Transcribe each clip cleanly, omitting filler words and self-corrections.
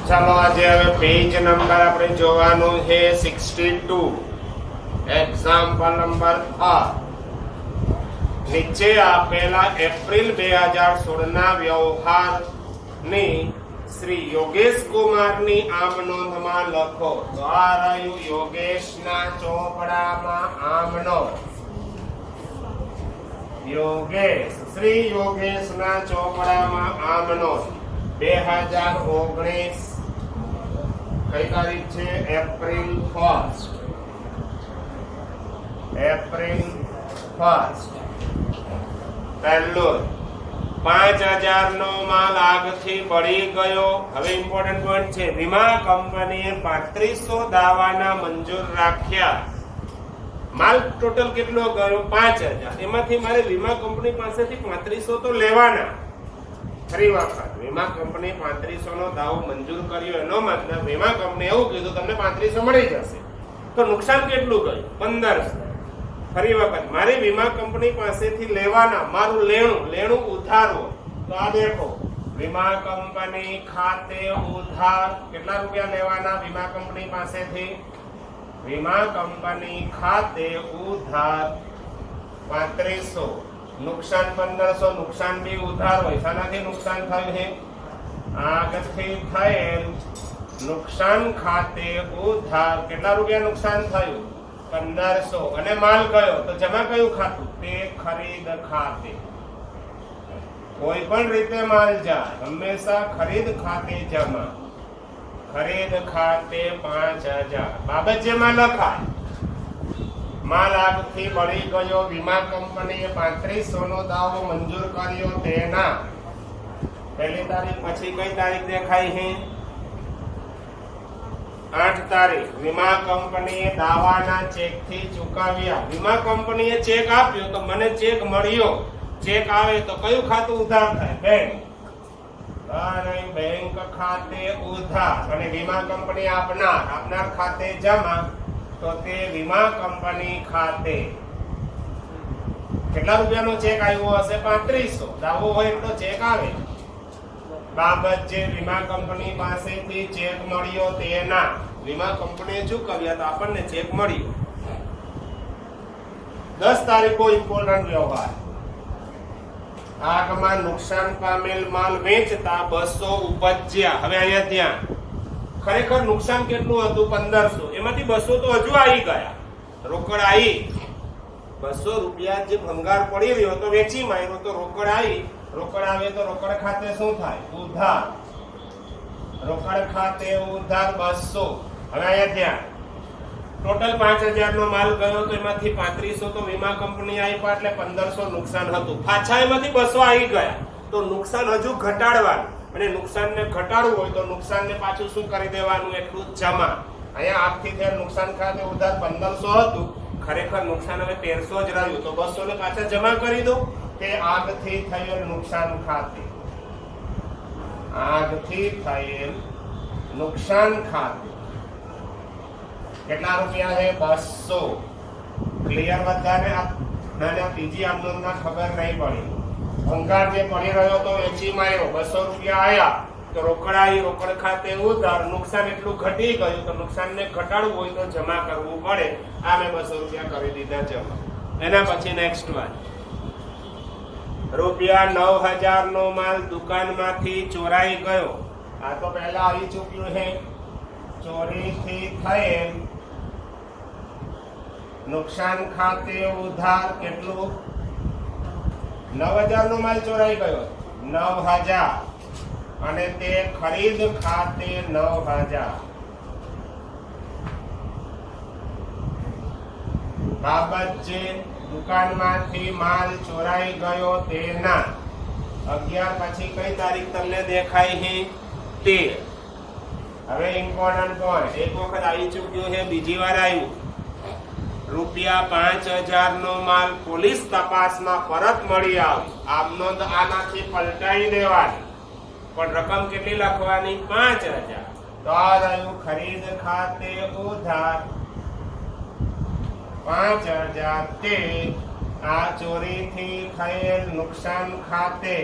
ચાલો આજે હવે પેજ નંબર આપણે જોવાનું છે 62 એક્ઝામ્પલ નંબર 3 નીચે આપેલા એપ્રિલ 2016 ના વ્યવહારની શ્રી યોગેશ કુમારની આમ નોંધમાં લખો. તો આ રહ્યું યોગેશના ચોપડામાં આમ નોંધ. યોગેશ શ્રી યોગેશના ચોપડામાં આમ નોંધ 2019 કઈ તારીખ છે? એપ્રિલ 1 પહેલો 5000 નો માલ આગથી બળી ગયો. હવે ઇમ્પોર્ટન્ટ પોઈન્ટ છે, વીમા કંપનીએ 3500 દાવાના મંજૂર રાખ્યા. માલ ટોટલ કેટલો ગયો? 5000. એમાંથી મારે વીમા કંપની પાસેથી 3500 તો લેવાના. ફરી વખત વીમા કંપની 3500 નો દાવો મંજૂર કર્યો, એનો મતલબ વીમા કંપની એવું કીધું તમને 3500 મળી જશે. તો નુકસાન કેટલું ગયું? 1500. ફરી વખત મારી વીમા કંપની પાસેથી લેવાના મારું લેણું ઉધારો. તો આ દેખો, વીમા કંપની ખાતે ઉધાર કેટલા રૂપિયા લેવાના વીમા કંપની પાસેથી? વીમા કંપની ખાતે ઉધાર 3500, નુકસાન 1500. નુકસાન બી ઉધાર હોય. શાનાથી નુકસાન થયું છે? આગળથી થયેલ નુકસાન ખાતે ઉધાર કેટલા રૂપિયા નુકસાન થયું? 1500. અને માલ કયો? તો જમા કયું ખાતું? તે ખરીદ ખાતે. કોઈ પણ રીતે માલ જાય હંમેશા ખરીદ ખાતે જમા. ખરીદ ખાતે 5000. બાબત જેમાં લખાય માલ આગથી બળી ગયો, વીમા કંપનીએ 3500 નો દાવો મંજૂર કર્યો, તેના પહેલી તારીખ પછી કઈ તારીખ દેખાય છે? 8 તારીખ. વીમા કંપનીએ દાવાના ચેકથી ચૂકવ્યા. વીમા કંપનીએ ચેક આપ્યો તો મને ચેક મળ્યો. ચેક આવે તો કયું ખાતું ઉધાર થાય? બેંક. બેંક ખાતે ઉધાર. અને વીમા કંપની આપનાર ખાતે જમા. તો તે વીમા કંપની ખાતે કેટલા રૂપિયાનો ચેક આવ્યો હશે? 3500. દાવો હોય એટલો ચેક આવે. બાબત જે વીમા કંપની પાસેથી ચેક મળ્યો તેના વીમા કંપનીએ ચૂકવ્યા તો આપણને ચેક મળ્યો. 10 તારીખો ઇમ્પોર્ટન્ટ વ્યવહાર. આગમાં નુકસાન પામેલ માલ વેચતા 200 ઉપજ્યા. હવે અહીંયા ત્યાં ખરેખર નુકસાન કેટલું હતું? 1500. એમાંથી 200 તો હજુ આવી ગયા. રોકડ આવી 200 રૂપિયા જે ભંગાર પડી રહ્યો તો વેચી માર્યો તો રોકડ આવી. રોકડ આવે તો રોકડ ખાતે શું થાય? ઉધાર. રોકડ ખાતે ઉધાર 200. હવે અહીંયા ત્યાં ટોટલ 5000 નો માલ ગયો તો એમાંથી 3500 તો વીમા કંપની આપ્યા એટલે 1500 નુકસાન હતું. પાછા એમાંથી 200 આવી ગયા તો નુકસાન હજુ ઘટાડવાનું. અને નુકસાનને ઘટાડવું હોય તો નુકસાનને પાછું શું કરી દેવાનું? એટલું જમા. અહીંયા આગથી થયેલ નુકસાન ખાતે ઉધાર 1500 હતું, ખરેખર નુકસાન હવે 1300 જ રહ્યું તો 200 ને પાછા જમા કરી દો. તે આગથી થયેલ નુકસાન ખાતે. આગથી થયેલ નુકસાન ખાતે કેટલા રૂપિયા છે? 200. ક્લિયર બધાને? ના ત્રીજી આંદોલનમાં ખબર નહીં પડી. ભંગાર જે પડી રહ્યો તો વેચી માર્યો, 200 રૂપિયા આયા તો રોકડ આવી. રોકડ ખાતે ઉધાર. નુકસાન એટલું ઘટી ગયું તો નુકસાનને ઘટાડવું હોય તો જમા કરવું પડે. આ મેં 200 રૂપિયા કરી દીધા જમા. એના પછી નેક્સ્ટ વાત, રૂપિયા 9000 નો માલ દુકાનમાંથી ચોરાઈ ગયો. આ તો પહેલા આવી ચૂક્યું છે. ચોરીથી થયેલ નુકસાન ખાતે ઉધાર કેટલું? 9000 નો માલ ચોરાઈ ગયો, 9000. અને તે ખરીદ ખાતે 9000. બાબત જે દુકાનમાંથી માલ ચોરાઈ ગયો તેના 11 પછી કઈ તારીખ તમને દેખાય છે? 13. હવે ઇમ્પોર્ટન્ટ પોઈન્ટ એક વખત આવી ચૂક્યું છે, બીજી વાર આવ્યું. રૂપિયા 5000 નો માલ પોલીસ તપાસમાં પરત મળી આવ્યો. આમ નોંધ આનાથી પલટાઈ દેવાની, પણ રકમ કેટલી લખવાની? 5000. તો આ રહ્યું ખરીદ ખાતે ઉધાર 5000. તે આ ચોરીથી થયેલ નુકસાન ખાતે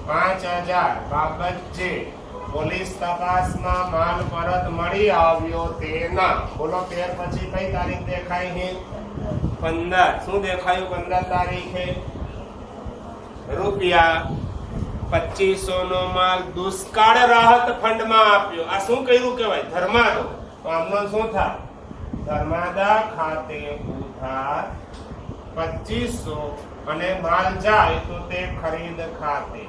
5000 બાબત જે પોલીસ તપાસમાં માલ પરત મળી આવ્યો તેના, બોલો 13 પછી કઈ તારીખ દેખાય છે? 15. શું દેખાયું 15 તારીખે? રૂપિયા 2500 નો માલ દુષ્કાળ રાહત ફંડમાં આપ્યો. આ શું કર્યું કહેવાય? ધર્માદો. તો આમનો શું થાય? ધર્માદા ખાતે ઉધાર 2500 અને માલ જાય તો તે ખરીદ ખાતે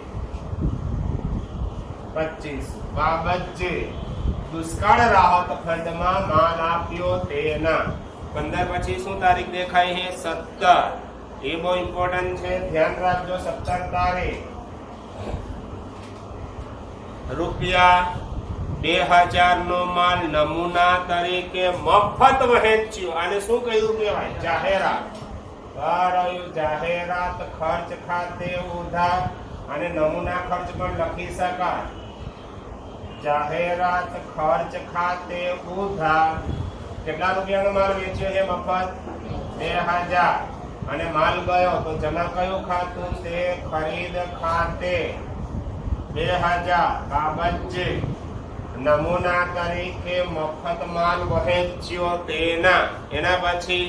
2500 બાબત જે દુષ્કાળ રાહત ફંડમાં માલ આપ્યો તેના. 15 પછી શું તારીખ દેખાય છે? 17. એ બહુ ઇમ્પોર્ટન્ટ છે, ધ્યાન રાખજો. 17 તારીખ રૂપિયા 2000 નો માલ નમૂના તરીકે મફત વહેંચ્યો. આને શું કહ્યું કહેવાય? જાહેરાત. જાહેરાત ખર્ચ ખાતે ઉધાર, અને નમૂના ખર્ચ પણ લખી શકાય. જાહેરાત ખર્ચ ખાતે ઉધાર. કેટલા રૂપિયાનો માલ વેચ્યો છે મફત? 2000. અને માલ ગયો તો જમા કયું ખાતું? તે ખરીદ ખાતે 2000 બાબત જે નમૂના તરીકે મફત માલ વહેંચ્યો તેના. એના પછી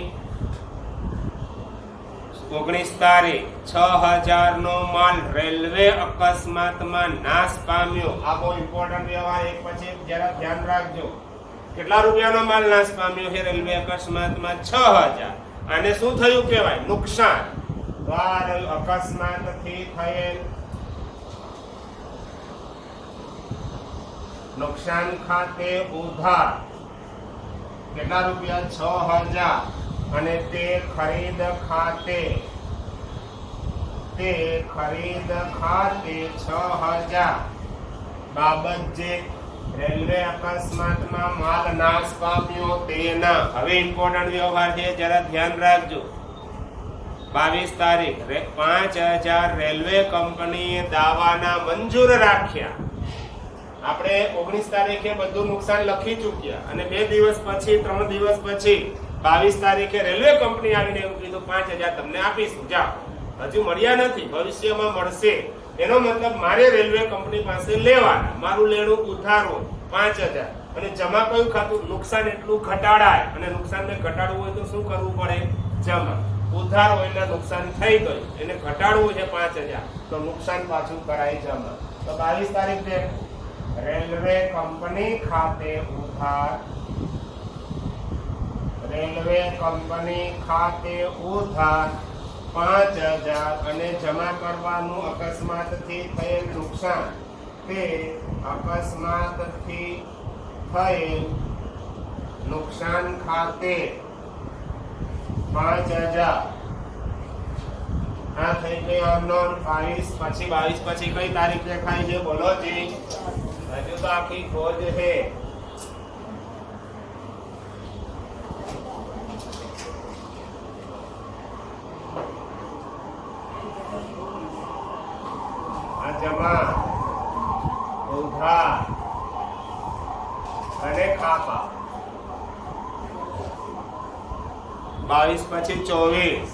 19 તારીખ 6000 નો માલ રેલવે અકસ્માતમાં નાશ પામ્યો. આ બહુ ઇમ્પોર્ટન્ટ વ્યવહાર, એક પછી જરા ધ્યાન રાખજો. કેટલા રૂપિયાનો માલ નાશ પામ્યો છે રેલવે અકસ્માતમાં? 6000. આને શું થયું કહેવાય? નુકસાન. અકસ્માતથી થયેલ નુકસાન ખાતે ઉધાર. કેટલા રૂપિયા? 6000. અને તે ખરીદ ખાતે 6000 બાબત જે રેલવે અકસ્માતમાં માલ નાશ પામ્યો તેના. હવે ઇમ્પોર્ટન્ટ વ્યવહાર છે, જરા ધ્યાન રાખજો. 22 તારીખ 5000 રેલવે કંપનીએ દાવાના મંજૂર રાખ્યા. આપણે 19 તારીખે બધું નુકસાન લખી ચૂક્યા, અને 2 દિવસ પછી 3 દિવસ પછી 22 તારીખે રેલવે કંપની આવીને એવું કીધું 5000 તમને આપીશું. જાઓ, હજુ મળ્યા નથી, ભવિષ્યમાં મળશે. એનો મતલબ મારે રેલવે કંપની પાસે લેવાના. મારું લેણું ઉધારો 5000, અને જમા કયું ખાતું? નુકસાન એટલું ઘટાડાય, અને નુકસાનને ઘટાડવું હોય તો શું કરવું પડે? જમા. ઉધાર હોય એટલે નુકસાન થઈ ગયું, એને ઘટાડવું છે 5000, તો નુકસાન પાછું કરાય જમા. તો 22 તારીખે રેલવે કંપની ખાતે ઉધાર, રેલવે કંપની ખાતે ઉધાર 5000, અને જમા કરવાનું અકસ્માતથી થયેલ નુકસાન. તે અકસ્માતથી થયેલ નુકસાન ખાતે 5000. આ થઈ ગઈ આમનો 22 પછી. 22 પછી કઈ તારીખ દેખાય છે? બોલો જી. હજુ તો આખી ખોજ છે. આ જમા, ઉધાર અને ખાપા. 22 પછી 24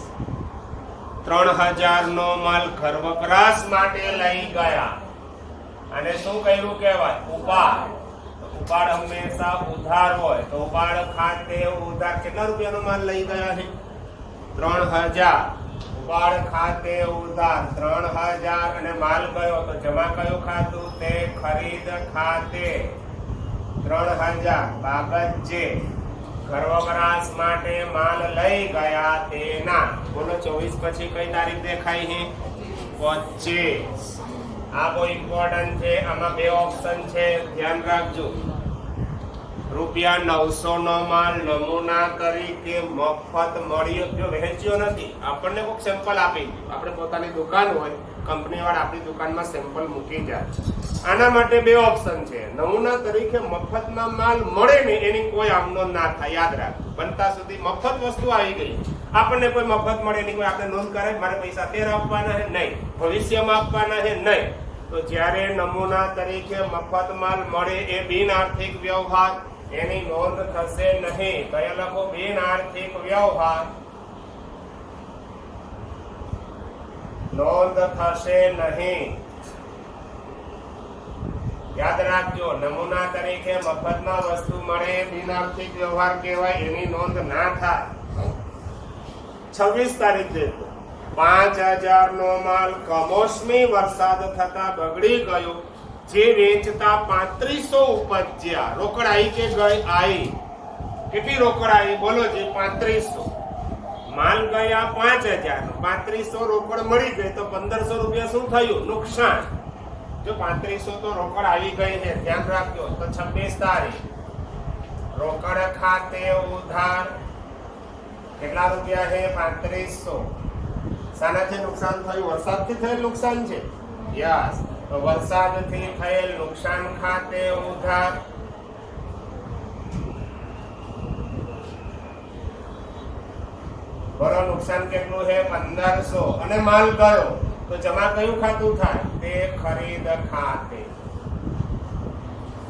3000 નો માલ ઘર વપરાશ માટે લઈ ગયા. અને શું કર્યું કહેવાય? ઉપાડ. ઉપાડ હંમેશા ઉધાર હોય, તો ઉપાડ ખાતે ઉધાર. કેટલા રૂપિયાનો માલ લઈ ગયા છે? 3000. ઉપાડ ખાતે ઉધાર 3000, અને માલ ગયો તો જમા કયું ખાતું? તે ખરીદ ખાતે 3000 બાબત જે ઘર વપરાશ માટે માલ લઈ ગયા તેના. બોલો 24 પછી કઈ તારીખ દેખાય છે? 25. આ બહુ ઇમ્પોર્ટન્ટ છે. આમાં 2 ઓપ્શન છે, ધ્યાન રાખજો. રૂપિયા 900 નો માલ નમૂના તરીકે મફત મળ્યો. જો વહેંચ્યો નથી, આપણને કોઈક સેમ્પલ આપી ગયું. આપણે પોતાની દુકાન હોય, કંપની વાળા આપણી દુકાનમાં સેમ્પલ મૂકી જાય. આના માટે 2 ઓપ્શન છે. નમૂના તરીકે મફતમાં માલ મળે ને એની કોઈ આમનો ના થાય. યાદ રાખ, બનતા સુધી મફત વસ્તુ આવી ગઈ, આપણને કોઈ મફત મળે એની કોઈ આપણે નોંધ કરાય? મારે પૈસા અત્યારે આપવાના છે? નહીં. ભવિષ્યમાં આપવાના છે? નહીં. તો જ્યારે નમૂના તરીકે મફત માલ મળે એ બિન આર્થિક વ્યવહાર, એની નોંધ થશે નહીં. કયા લખો? બિન આર્થિક વ્યવહાર નોંધ થશે નહીં. યાદ રાખજો, નમૂના તરીકે મફતમાં વસ્તુ મળે બિનઆર્થિક વ્યવહાર કહેવાય, એની નોંધ ના થાય. 26 તારીખ દેખો, 5000 નો માલ કમોસમી વરસાદ થતા બગડી ગયો, જે વેચતા 3500 ઉપજ્યા. રોકડ આવી કે ગઈ? આવી. કેટલી રોકડ આવી બોલો? જે 3500. માલ ગયા 5000, 3500 રોકડ મળી ગઈ તો 1500 રૂપિયા શું થયું? નુકસાન. જો 3500 તો રોકડ આવી ગઈ છે, ધ્યાન રાખજો. તો 26 તારીખ રોકડ ખાતે ઉધાર કેટલા રૂપિયા છે? 3500. શાનાથી નુકસાન થયું? વરસાદથી થયેલ નુકસાન છે. યસ. તો વરસાદથી થયેલ નુકસાન ખાતે ઉધાર બોલો, નુકસાન કેટલું છે? 1500. અને માલ ગયો તો જમા કયું ખાતું થાય? તે ખરીદ ખાતે.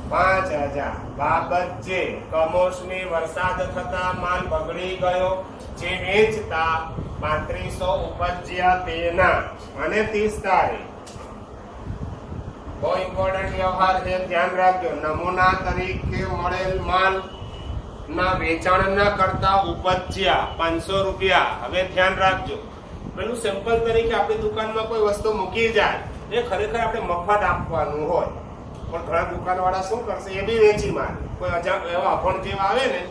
5000 બાબત જે કમોસમી વરસાદ થતા માલ બગડી ગયો, જે વેચતા 3500 ઉપજ્યા તેના. અને 30 તારીખ બહુ ઇમ્પોર્ટન્ટ વ્યવહાર છે, ધ્યાન રાખજો. નમૂના તરીકે મળેલ માલ ના વેચાણ ના કરતા ઉપજ્યા 500 રૂપિયા. હવે ધ્યાન રાખજો, પેલું સેમ્પલ તરીકે આપણી દુકાનમાં કોઈ વસ્તુ મૂકી જાય, એ ખરેખર આપણે મફત આપવાનું હોય, પણ ઘણા દુકાનવાળા શું કરશે? એ બી વેચી મારે. કોઈ એવા અભણ જેવા આવે ને,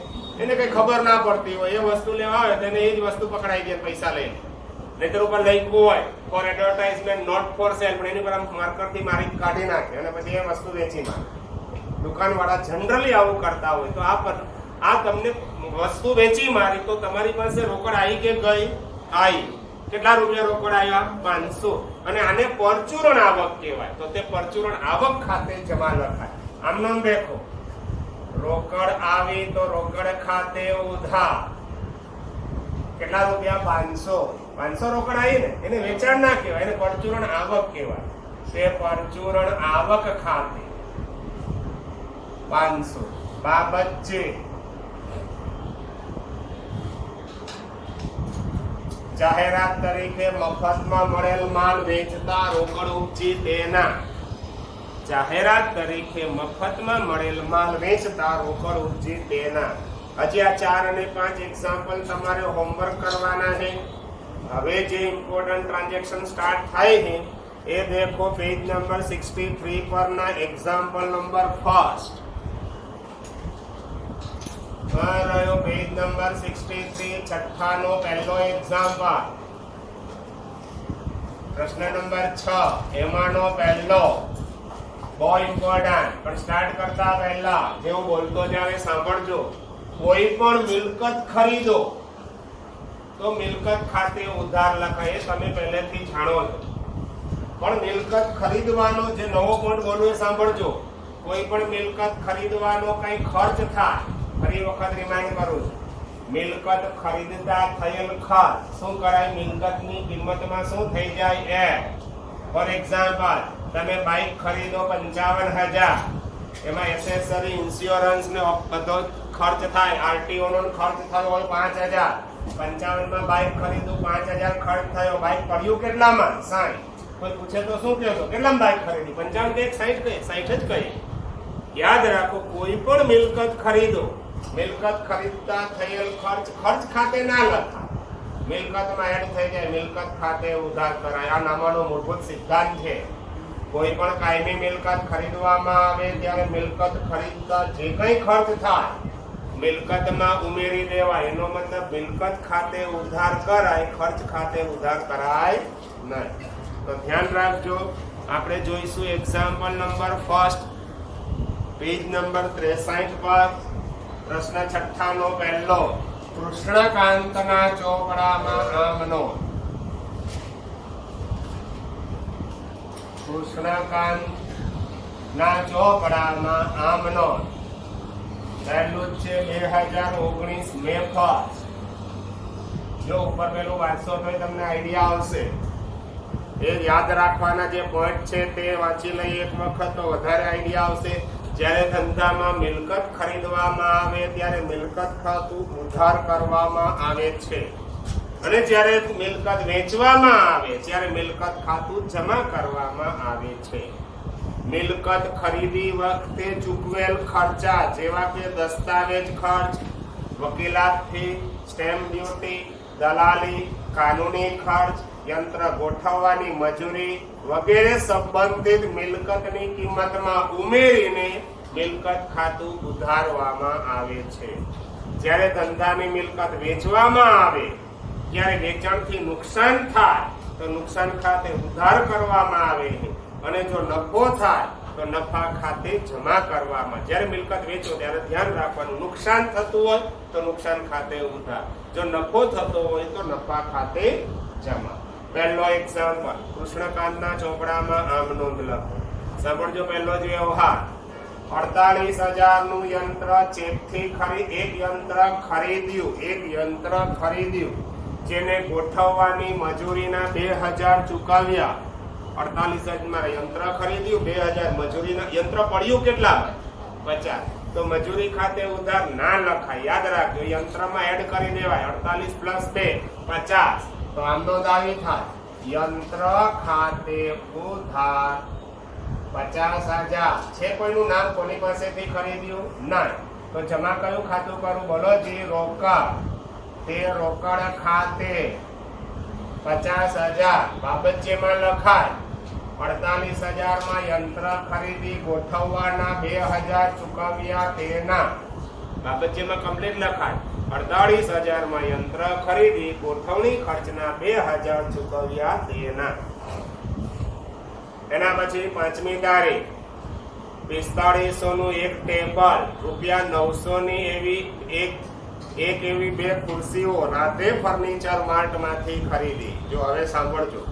એને કઈ ખબર ના પડતી હોય, એ વસ્તુ લેવા આવે તો એને એ જ વસ્તુ પકડાઈ દે પૈસા લઈને. નહીતર ઉપર લખ્યું હોય for advertisement not for sale, પણ એની પર આમ માર્કરથી મારી કાઢી નાખે અને પછી એ વસ્તુ વેચી મારે. દુકાનવાળા જનરલી આવું કરતા હોય. તો આ તમને વસ્તુ વેચી મારી તો તમારી પાસે રોકડ આવી કે ગઈ? આવી. કેટલા રૂપિયા રોકડ આવ્યા? 500. અને આને પરચુરણ આવક કહેવાય. તો તે પરચુરણ આવક ખાતે જમા લખાય. આમ નામ દેખો, રોકડ આવી તો રોકડ ખાતે ઉધાર કેટલા રૂપિયા? 500. 500 રોકડ આવી ને, એને વેચાણ ના કહેવાય, એને પરચુરણ આવક કહેવાય. તે પરચુરણ આવક ખાતે 500. બાબત જે જાહેરાત તરીકે મફતમાં મળેલ માલ વેચતા રોકડ ઉપજી તેના. જાહેરાત તરીકે મફતમાં મળેલ માલ વેચતા રોકડ ઉપજી તેના. હજી આ 4 અને 5 એક્ઝામ્પલ તમારે હોમવર્ક કરવાના છે. હવે જે ઇમ્પોર્ટન્ટ ટ્રાન્ઝેક્શન સ્ટાર્ટ થાય છે એ દેખો, પેજ નંબર 63 પરના એક્ઝામ્પલ નંબર ફર્સ્ટ. રહ્યો પેજ નંબર 63, છઠ્ઠાનો પહેલો એક્ઝામ્પલ. પ્રશ્ન નંબર 6 એમાંનો પહેલો. બહુ ઇમ્પોર્ટન્ટ, પણ સ્ટાર્ટ કરતા પહેલા જેવું બોલતો જ્યારે સાંભળજો. કોઈ પણ મિલકત ખરીદો તો મિલકત ખાતે ઉધાર લખાય, તમે પહેલેથી જાણો છો. પણ મિલકત ખરીદવાનો જે નવો પોઈન્ટ બોલું એ સાંભળજો. કોઈ પણ મિલકત ખરીદવાનો કઈ ખર્ચ થાય, ફરી વખત રિમાઇન્ડ કરું છું, મિલકત ખરીદતા થયેલ ખર્ચ શું કરાય? મિલકતની કિંમતમાં શું થઈ જાય? ફોર એક્ઝામ્પલ, તમે બાઇક ખરીદો 55000, એમાં એસેસરી, ઇન્સ્યોરન્સ ને બધો ખર્ચ થાય, આરટીઓ નો ખર્ચ થયો હોય 5000. 55 માં બાઇક ખરીદું, 5000 ખર્ચ થયો. બાઇક પડ્યું કેટલામાં? 60. કોઈ પૂછે તો શું કહો છો? કેટલામાં બાઇક ખરીદી? 55 કે 60 કે 60 જ કહી. યાદ રાખો, કોઈ પણ મિલકત ખરીદો, મિલકત ખરીદતા થયેલ ખર્ચ ખાતે ના લખાય, મિલકતમાં એડ થઈ જાય, મિલકત ખાતે ઉધાર કરાય. આ નામાનો મૂળભૂત સિદ્ધાંત છે. કોઈ પણ કાયમી મિલકત ખરીદવામાં આવે ત્યારે મિલકત ખરીદતા જે કંઈ ખર્ચ થાય મિલકતમાં ઉમેરી દેવાય. એનો મતલબ મિલકત ખાતે ઉધાર કરાય, ખર્ચ ખાતે ઉધાર કરાય નહીં. તો ધ્યાન રાખજો. આપણે જોઈશું example number first, page number 63 પર. પ્રશ્ન છઠ્ઠાનો પહેલો. કૃષ્ણકાંતના ચોપડામાં આમનો. કૃષ્ણકાંતના ચોપડામાં આમનો. પહેલું છે 2019 મે 1. જો ઉપર પેલું વાંચશો તો તમને આઈડિયા આવશે. એ યાદ રાખવાના જે પોઈન્ટ છે તે વાંચી લઈએ એક વખત તો વધારે આઈડિયા આવશે. જ્યારે ધંધામાં મિલકત ખરીદવામાં આવે ત્યારે મિલકત ખાતું ઉધાર કરવામાં આવે છે, અને જ્યારે મિલકત વેચવામાં આવે ત્યારે મિલકત ખાતું જમા કરવામાં આવે છે. મિલકત ખરીદી વખતે ચૂકવેલ ખર્ચા જેવા કે દસ્તાવેજ ખર્ચ, વકીલાત ફી, સ્ટેમ્પ ડ્યુટી, દલાલી, કાનૂની ખર્ચ, યંત્ર ગોઠવવાની મજૂરી વગેરે સંબંધિત મિલકતની કિંમતમાં ઉમેરીને મિલકત ખાતું ઉધારવામાં આવે છે. જ્યારે ધંધાની મિલકત વેચવામાં આવે ત્યારે વેચાણથી નુકસાન થાય તો નુકસાન ખાતે ઉધાર કરવામાં આવે અને જો નફો થાય તો નફા ખાતે જમા કરવામાં. જ્યારે મિલકત વેચો ત્યારે ધ્યાન રાખવાનું, નુકસાન થતું હોય તો નુકસાન ખાતે ઉધાર, જો નફો થતો હોય તો નફા ખાતે જમા. પહેલો એક્ઝામ્પલ કૃષ્ણકાંતના ચોપડામાં આમ નોંધ લખો. સાંભળજો. પહેલો જ વ્યવહાર, 48,000 નું યંત્ર ચેકથી એક યંત્ર ખરીદ્યું જેને ગોઠવવાની મજૂરીના 2,000 ચૂકવ્યા. 48,000 યંત્ર ખરીદ્યું, 2,000 મજૂરીના. યંત્ર પડ્યું કેટલામાં? 50. તો મજૂરી ખાતે ઉધાર ના લખાય, યાદ રાખજો. યંત્રમાં એડ કરી દેવાય. 48 પ્લસ 2 50. તો આમનો દાવી થાય યંત્ર ખાતે ઉધાર 50,000 છે. કોઈનું નામ? કોની પાસેથી ખરીદ્યું? ના. તો જમા કયું ખાતું કરું? બોલો જી. રોકડ. તે રોકડ ખાતે 50,000 બાબતચીમાં લખાય. 48,000 માં યંત્ર ખરીદી ગોઠવવાના 2,000 ચૂકવ્યા તેના. બાબતચીમાં કમ્પ્લીટ લખાય. 48,000 માં યંત્ર ખરીદી ગોઠવણી ખર્ચના 2,000 ચૂકવ્યા તેના. એના પછી પાંચમી તારીખ 4500 નું એક ટેબલ, ₹900 ની એવી બે ખુરશીઓ રાધે ફર્નિચર માર્ટ માંથી ખરીદી. જો હવે સાંભળજો.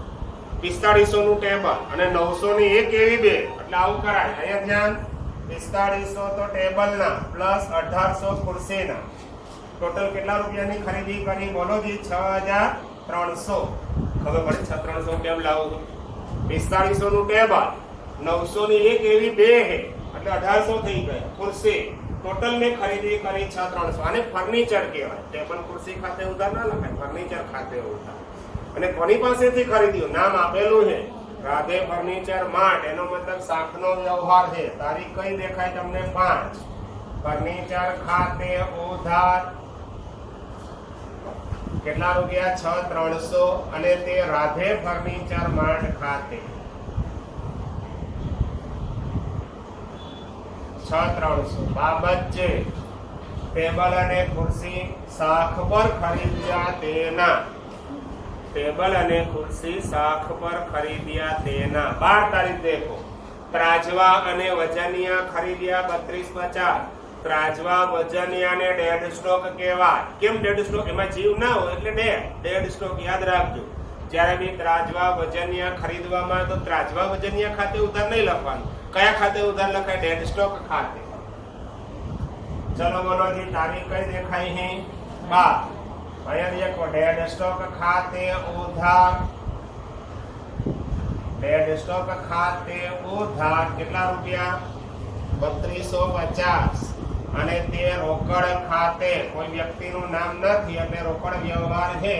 4500 નું ટેબલ અને 900 ની એક એવી બે, એટલે આવું કરાય. અહીંયા ધ્યાન. 4500 તો ટેબલના પ્લસ 1800 ખુરશીના. ટોટલ કેટલા રૂપિયાની ખરીદી કરી? બોલો જી. 6,300. ખબર પડે 6,300 કેમ લાવું? 4500 નું ટેબલ, 900 ની એક એવી બે હે, એટલે 1800 થઈ ગયા. ખુરશી ટોટલ મેં ખરીદી કરી 6,300. આને ફર્નિચર કહેવાય. ટેબલ ખુરશી ખાતે ઉધાર ના લખાય, ફર્નિચર ખાતે ઉધાર. અને કોની પાસેથી ખરીદ્યું? નામ આપેલું છે રાધે ફર્નિચર માર્ટ. એનો મતલબ શાખનો વ્યવહાર છે. તારીખ કઈ દેખાય તમને? 5. ફર્નિચર ખાતે ઉધાર કેટલા રૂપિયા? 6,300. અને તે રાધે ફર્નિચર માર્ટ ખાતે 6,300. બાબત છે ટેબલ અને ખુરશી શાખ પર ખરીદ્યા તેના. ટેબલ અને ખુરશી શાખ પર ખરીદ્યા તેના. 12 તારીખ દેખો. ત્રાજવા અને વજનિયા ખરીદ્યા 32,50. ત્રાજવા વજનિયાને ડેડ સ્ટોક કહેવાય. કેમ ડેડ સ્ટોક? એમાં જીવ ના હોય એટલે ડેડ સ્ટોક. યાદ રાખજો. જ્યારે બી ત્રાજવા વજનિયા ખરીદવામાં તો ત્રાજવા વજનિયા ખાતે ઉધાર નહીં લખવાનું. કયા ખાતે ઉધાર લખાય? ડેડ સ્ટોક ખાતે. ચલો બોલો જી. તારીખ કઈ દેખાય છે? 12. અહીંયા દેખો. ડેડ સ્ટોક ખાતે ઉધાર. ડેડ સ્ટોક ખાતે ઉધાર કેટલા રૂપિયા? 3250. અને તે રોકડ ખાતે, કોઈ વ્યક્તિનું નામ નથી એટલે રોકડ વ્યવહાર છે,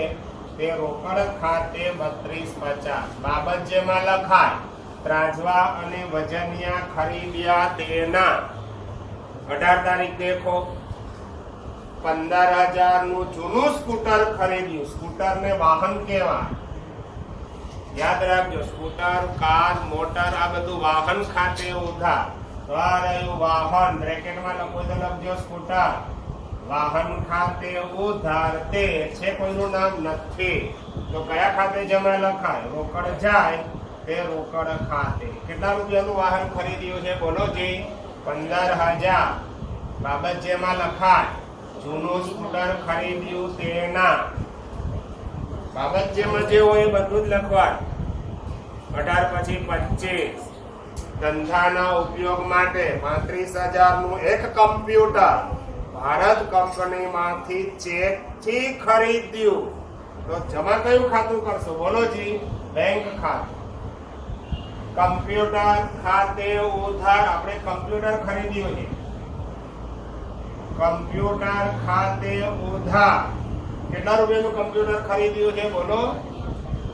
તે રોકડ ખાતે 3250. બાબત જેમાં લખાય ત્રાજવા અને વજનિયા ખરીદ્યા તેના. 18 તારીખ દેખો. 15,000 નું જૂનું સ્કૂટર ખરીદ્યું. સ્કૂટર ને વાહન કહેવાય. યાદ રાખજો. સ્કૂટર, કાર, મોટર આ બધું વાહન ખાતે ઉધાર. તો આ રહ્યું વાહન. બ્રેકેટમાં લખો તો લખજો સ્કૂટર. વાહન ખાતે ઉધાર. તે છે કોઈનું નામ નથી. તો કયા ખાતે જમા લખાય? રોકડ જાય તે રોકડ ખાતે. કેટલા રૂપિયાનું વાહન ખરીદ્યું છે? બોલો જી. 15,000. બાબત જેમાં લખાય જૂનું સ્કૂટર ખરીદ્યું તેના. બાબત જેમાં જે હોય એ બધું જ લખવાનું. 18 પછી 25. ધંધાના ઉપયોગ માટે 35,000 નું એક કમ્પ્યુટર ભારત કંપનીમાંથી ચેકથી ખરીદ્યું. તો જમા કયું ખાતું કરશો? બોલો જી. બેંક ખાતું. કમ્પ્યુટર ખાતે ઉધાર. આપણે કમ્પ્યુટર ખરીદ્યું છે. કમ્પ્યુટર ખાતે ઉધાર. કેટલા રૂપિયાનું કમ્પ્યુટર ખરીદ્યું છે? બોલો.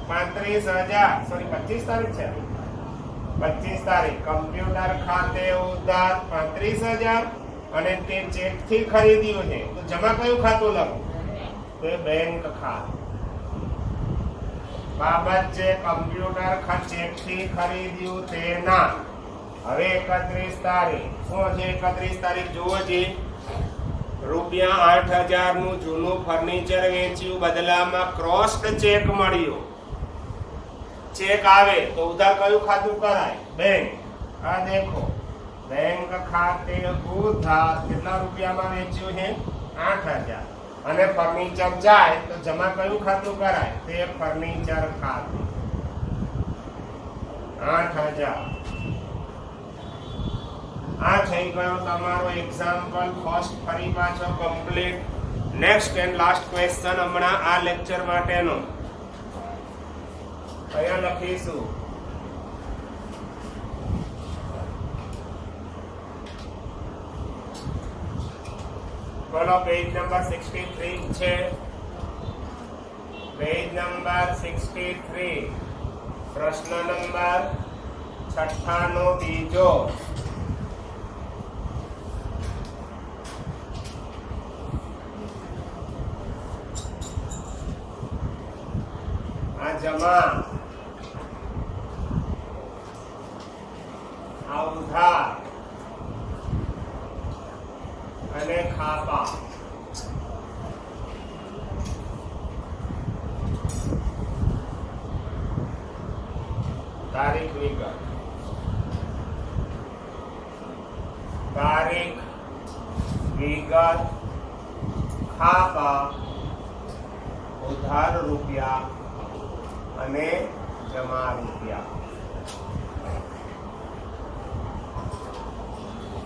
35,000. સોરી 25 તારીખ છે. 25 તારીખ કમ્પ્યુટર ખાતે ઉધાર 35,000 અને તે ચેક થી ખરીદ્યું છે તો જમા કયું ખાતું લખું? તો બેંક ખાતું. બાબત છે કમ્પ્યુટર ચેક થી ખરીદ્યું તેના. હવે 31 તારીખ શું છે? 31 તારીખ જુઓ જી. રૂપિયા 8,000 નું જૂનું ફર્નિચર વેચ્યું, બદલામાં ક્રોસ્ડ ચેક મળ્યો. ચેક આવે તો ઉધાર કયું ખાતું કરાય? બેંક. આ દેખો બેંક ખાતે ઉધાર કેટલા રૂપિયામાં વેચ્યું છે? 8,000 અને ફર્નિચર જાય તો જમા કયું ખાતું કરાય? તે ફર્નિચર ખાતું. 8,000. આ થઈ ગયો તમારો એક્ઝામ્પલ ફર્સ્ટ. ફરી પાછો complete. Next and last question હમણાં આ લેક્ચર માટેનો અહીંયા લખીશું. બોલો પેજ નંબર 63 છે. પેજ નંબર 63 પ્રશ્ન નંબર 6 નો બીજો. આ જમા, આ ઉધાર અને ખાપા. તારીખ વિગત. તારીખ વિગત, ખાપા, ઉધાર રૂપિયા અને જમા રૂપિયા.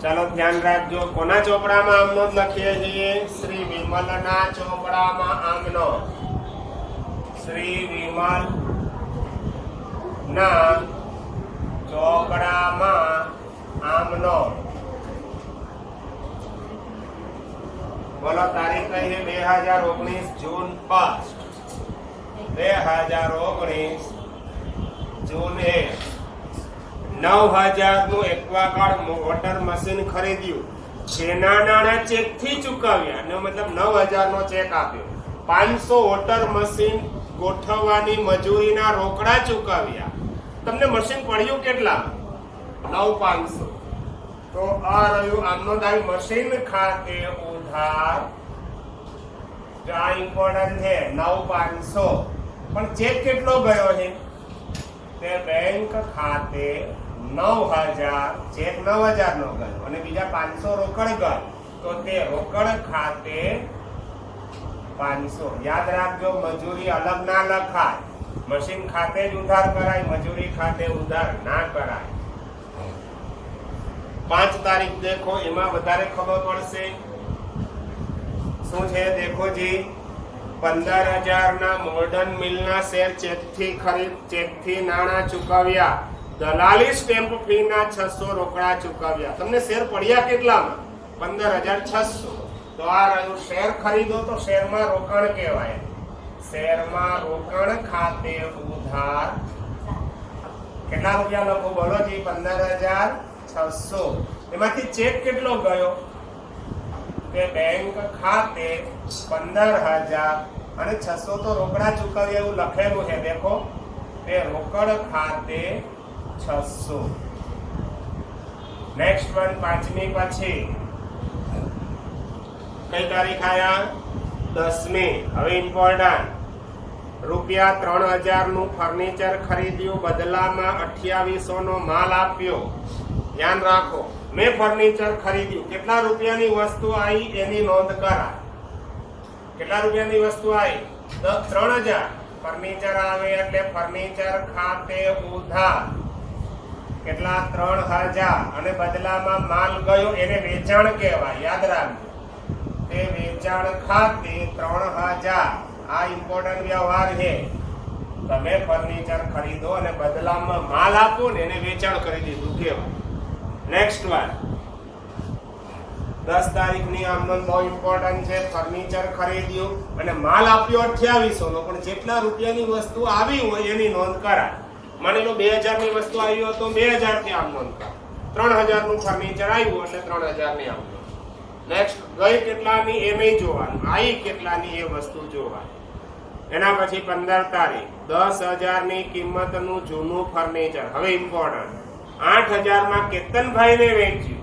ચાલો ધ્યાન રાખજો. કોના ચોપડામાં આમનો લખીએ છીએ? શ્રી વિમલના ચોપડામાં આમનો. શ્રી વિમલ ના ચોપડામાં આમનો. બોલો તારીખ કઈ છે? 2019 જૂન 1. 2019 જૂન 1. 9,000 નું એક્વાગાર્ડ વોટર મશીન ખરીદ્યું. જેના નાણાં ચેક થી ચૂકવ્યા. એનો મતલબ 9,000 નો ચેક આપ્યો. 500 વોટર મશીન ગોઠવવાની મજૂરીના રોકડા ચૂકવ્યા. તમને મશીન પડ્યું કેટલા? 9,500. તો આ રહ્યું આમનો દાવી મશીન ખાતે ઉધાર. જો આ ઇમ્પોર્ટન્ટ છે 9,500. પણ ચેક કેટલો ગયો છે? તે બેંક ખાતે 9,000. ચેક 9,000 નો ગયો અને બીજા 500 રોકડ ગયો તો તે રોકડ ખાતે 500. યાદ રાખજો મજૂરી અલગ ના લખાય. મશીન ખાતે જ ઉધાર કરાય, મજૂરી ખાતે ઉધાર ના કરાય. 5 તારીખ દેખો, એમાં વધારે ખબર પડશે. શું છે દેખો જી. 15,000 ના મોર્ડન મિલના શેર ચેકથી નાણાં ચૂકવ્યા. દલાલી સ્ટેમ્પ ફી ના 600 રોકડા ચૂકવ્યા. તમને શેર પડ્યા કેટલામાં? 15,600. તો આ રહ્યું શેર ખરીદો તો શેરમાં રોકાણ કહેવાય. શેરમાં રોકાણ ખાતે ઉધાર. કેટલા રૂપિયા લખો? બોલો જી. 15,600. એમાંથી ચેક કેટલો ગયો? તે બેંક ખાતે 15,000 અને 600 તો રોકડા ચૂકવ્યા એવું લખેલું છે. દેખો તે રોકડ ખાતે 600. નેક્સ્ટ વન 5મી પછી કઈ તારીખ આયા? 10મી. હવે ઇમ્પોર્ટન્ટ. રૂપિયા 3,000 નું ફર્નિચર ખરીદ્યું, બદલામાં 2800 નો માલ આપ્યો. ધ્યાન રાખો, મેં ફર્નિચર ખરીદ્યું. કેટલા રૂપિયાની વસ્તુ આવી એની નોંધ કરાય. કેટલા રૂપિયાની વસ્તુ આવી? 3,000. ફર્નિચર આવે એટલે ફર્નિચર ખાતે ઉધાર. કેટલા? 3,000 અને બદલામાં માલ ગયો એને વેચાણ કહેવાય. યાદ રાખજો તે વેચાણ ખાતે 3,000. આ ઇમ્પોર્ટન્ટ વ્યવહાર છે. તમે ફર્નિચર ખરીદો અને બદલામાં માલ આપો ને એને વેચાણ કરી દીધું કહેવાય. નેક્સ્ટ વન 10 તારીખની આમનો બહુ ઇમ્પોર્ટન્ટ છે. ફર્નિચર ખરીદ્યું અને માલ આપ્યો 2800 નો, પણ જેટલા રૂપિયાની વસ્તુ આવી હોય એની નોંધ કરાય. માની લો 2000 ની વસ્તુ આવી હોય તો 2000 થી આમ નોંધ કરો. 3000 નું ફર્નિચર આવ્યું એટલે 3000 ની આમ નોંધ. નેક્સ્ટ ગઈ કેટલાની એ નહીં જોવાનું, આવી કેટલાની એ વસ્તુ જોવાની. એના પછી 15 તારીખ 10000 ની કિંમતનું જૂનું ફર્નિચર. હવે ઇમ્પોર્ટન્ટ 8000 માં કેતનભાઈને વેચ્યું.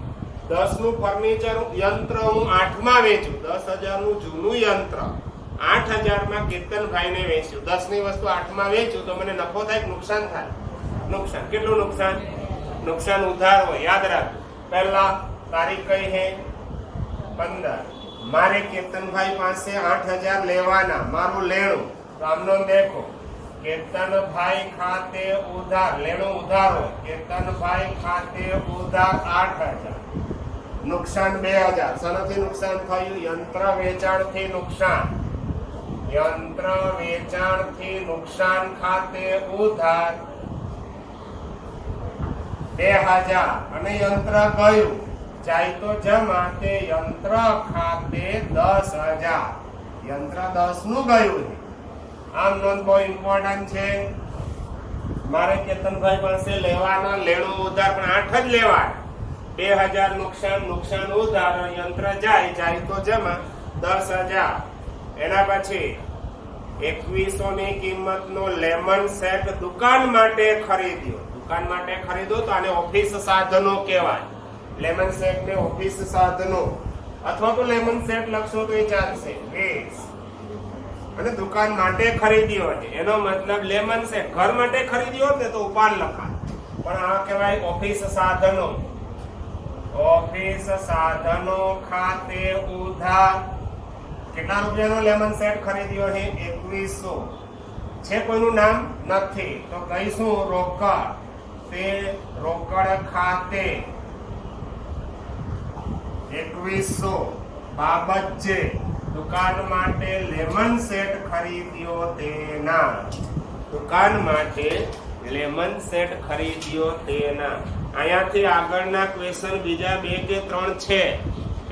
10 નું ફર્નિચર યંત્ર હું 8 માં વેચું. 10000 નું જૂનું યંત્ર 8000 માં કેતનભાઈને વેચ્યું. 10 ની વસ્તુ 8 માં વેચું તો મને નફો થાય કે નુકસાન થાય? નુકસાન. કેટલું નુકસાન? નુકસાન ઉધાર હોય, યાદ રાખ. પહેલા તારીખ કઈ હે? 15. મારે કેતનભાઈ પાસે 8000 લેવાના, મારું લેણું. તો આમનો દેખો, કેતનભાઈ ખાતે ઉધાર, લેણું ઉધાર હોય. કેતનભાઈ ખાતે ઉધાર 8000. નુકસાન 2000. શેનાથી નુકસાન થયું? યંત્ર વેચાણથી નુકસાન. યંત્ર વેચાણથી નુકસાન ખાતે ઉધાર 2000 અને યંત્ર ગયું જાય તો જમા, તે યંત્ર ખાતે 10000. યંત્ર 10 નું ગયું છે. આમ નોંધ બહુ ઇમ્પોર્ટન્ટ છે. મારે કેતનભાઈ પાસે લેવાના, લેણું ઉધાર પણ 8 જ લેવાના. 2000 નુકસાન, નુકસાન ઉધાર, યંત્ર જાય તો જમા 10000. એના પછી 2100 ની કિંમતનો લેમન સેટ દુકાન માટે ખરીદ્યો. દુકાન માટે ખરીદો તો આને ઓફિસ સાધનો કહેવાય. લેમન સેટ ને ઓફિસ સાધનો અથવા તો લેમન સેટ લખશો તો એ ચાલશે. 20 અને દુકાન માટે ખરીદ્યો છે એનો મતલબ લેમન સેટ ઘર માટે ખરીદ્યો ને તો ઉપાડ લખાય, પણ આ કહેવાય ઓફિસ સાધનો. ઓફિસ સાધનો ખાતે ઉધાર. કેટલા રૂપિયાનો લેમન સેટ ખરીદ્યો છે? 2100. છે કોઈનું નામ? નથી તો કહીશું રોકડ. તે રોકડ ખાતે 2100 બાબત છે દુકાન માટે લેમન સેટ ખરીદ્યો તેના. દુકાન માટે લેમન સેટ ખરીદ્યો તેના. અહીંયાથી આગળના ક્વેશ્ચન બીજા 2 કે 3 છે.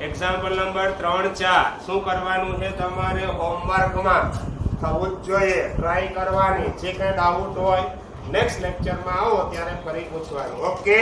એક્ઝામ્પલ નંબર 3, 4 શું કરવાનું છે? તમારે હોમવર્કમાં થવું જ જોઈએ, ટ્રાય કરવાની. જે કઈ ડાઉટ હોય નેક્સ્ટ લેક્ચરમાં આવો ત્યારે ફરી પૂછવાનું. ઓકે.